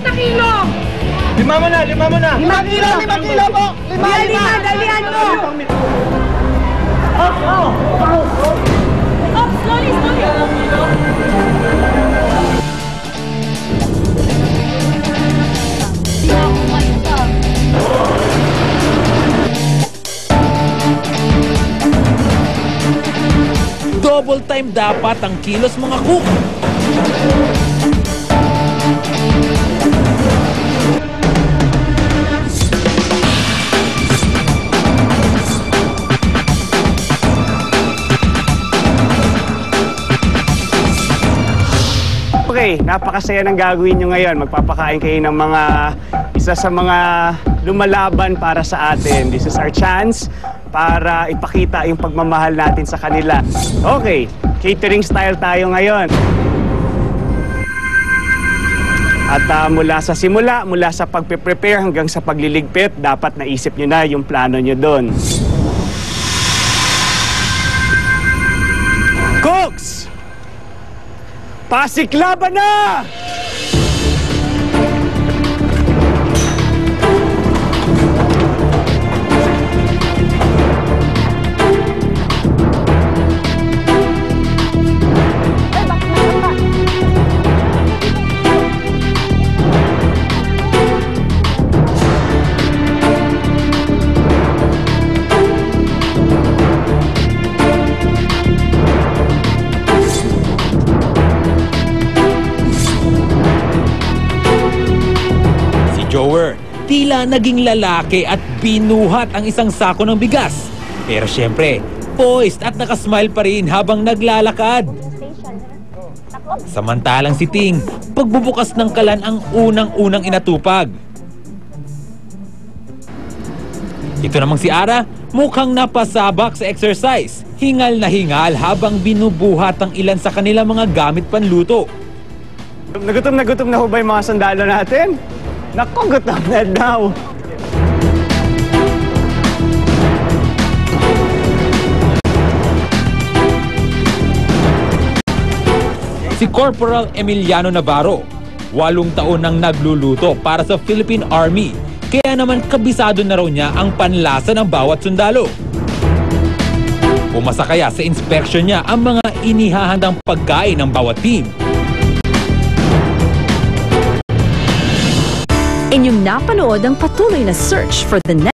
na kilo! Lima mo na! 5 kilo po! 5! Dalihan mo! Slowly! Double time dapat ang kilos mga cook. Okay, napakasaya ng gagawin nyo ngayon. Magpapakain kayo ng isa sa mga lumalaban para sa atin. This is our chance para ipakita yung pagmamahal natin sa kanila. Okay, catering style tayo ngayon. At mula sa simula, mula sa pagpe-prepare hanggang sa pagliligpit, dapat naisip nyo na yung plano nyo doon. Cooks! Pasiklaban na! Jower, tila naging lalaki at binuhat ang isang sako ng bigas. Pero syempre, poised at nakasmile pa rin habang naglalakad. Samantalang si Ting, pagbubukas ng kalan ang unang-unang inatupag. Ito namang si Ara, mukhang napasabak sa exercise. Hingal na hingal habang binubuhat ang ilan sa kanilang mga gamit panluto. Nagutom na ho ba yung mga sandalo natin? Naku, gutom na daw. Si Corporal Emiliano Navarro, 8 taon nang nagluluto para sa Philippine Army. Kaya naman kabisado na raw niya ang panlasa ng bawat sundalo. Pumasa kaya sa inspection niya ang mga inihahandang pagkain ng bawat team. Inyong napanood ang patuloy na search for the next